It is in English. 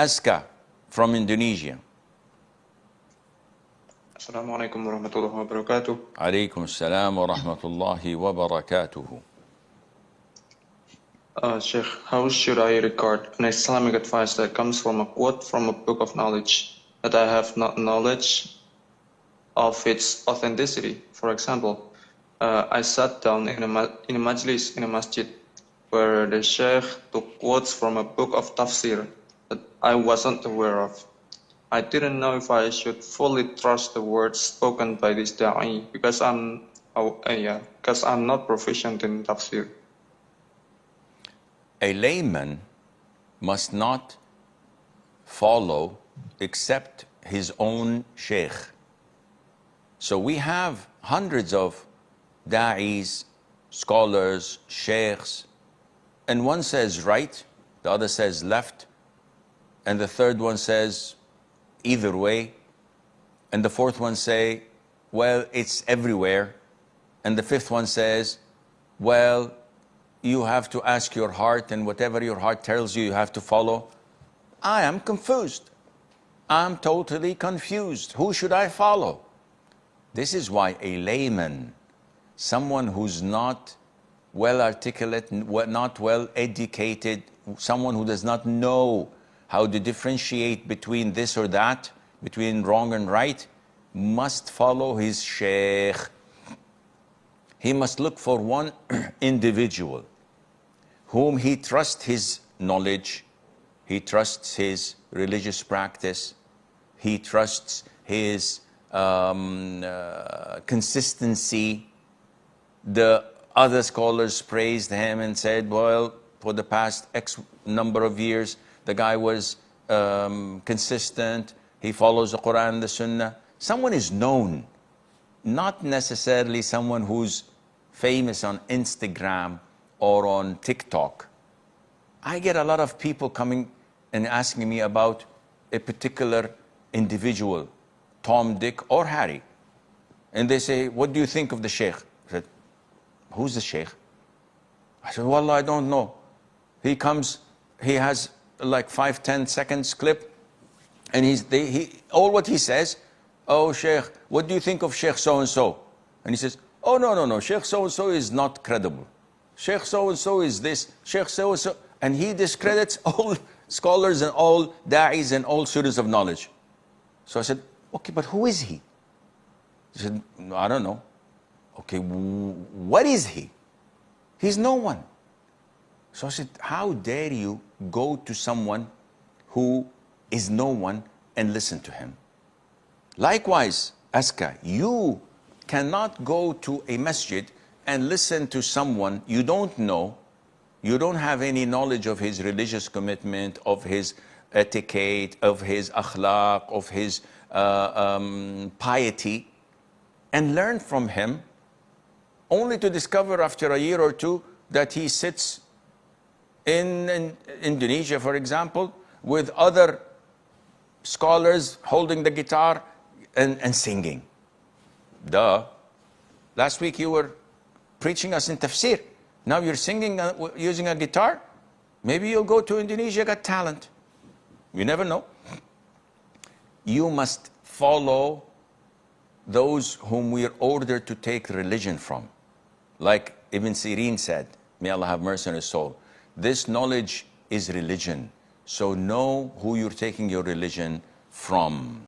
Aska from Indonesia. Assalamu alaikum wa rahmatullahi wa barakatuh. Alaykum assalam wa rahmatullahi wa barakatuhu. Sheikh, how should I regard an Islamic advice that comes from a quote from a book of knowledge that I have not knowledge of its authenticity? For example, I sat down in a majlis in a masjid where the Sheikh took quotes from a book of tafsir that I wasn't aware of. I didn't know if I should fully trust the words spoken by this Da'ii because I'm not proficient in tafsir. A layman must not follow except his own sheikh. So we have hundreds of da'is, scholars, sheikhs, and one says right, the other says left, and the third one says either way, and the fourth one say, well, it's everywhere, and the fifth one says, well, you have to ask your heart, and whatever your heart tells you, you have to follow. I am confused. I'm totally confused. Who should I follow? This is why a layman, someone who's not well articulate, not well educated, someone who does not know how to differentiate between this or that, between wrong and right, must follow his sheikh. He must look for one individual whom he trusts his knowledge, he trusts his religious practice, he trusts his consistency. The other scholars praised him and said, well, for the past X number of years, the guy was consistent, he follows the Qur'an and the Sunnah. Someone is known, not necessarily someone who's famous on Instagram or on TikTok. I get a lot of people coming and asking me about a particular individual, Tom, Dick, or Harry. And they say, what do you think of the Sheikh? I said, who's the Sheikh? I said, Wallah, I don't know. He comes, he has like 5-10 seconds clip, and all what he says, oh Sheikh, what do you think of Sheikh so-and-so? And he says, oh no, Sheikh so-and-so is not credible. Sheikh so-and-so is this, Sheikh so-and-so, and he discredits all scholars and all da'is and all students of knowledge. So I said, okay, but who is he? He said, no, I don't know. Okay, what is he? He's no one. So I said, how dare you go to someone who is no one and listen to him? Likewise, Aska, you cannot go to a masjid and listen to someone you don't know, you don't have any knowledge of his religious commitment, of his etiquette, of his akhlaq, of his piety, and learn from him, only to discover after a year or two that he sits in Indonesia, for example, with other scholars holding the guitar and singing. Duh. Last week you were preaching us in tafsir. Now you're singing using a guitar. Maybe you'll go to Indonesia, got talent. You never know. You must follow those whom we are ordered to take religion from. Like Ibn Sirin said, may Allah have mercy on his soul, this knowledge is religion. So know who you're taking your religion from.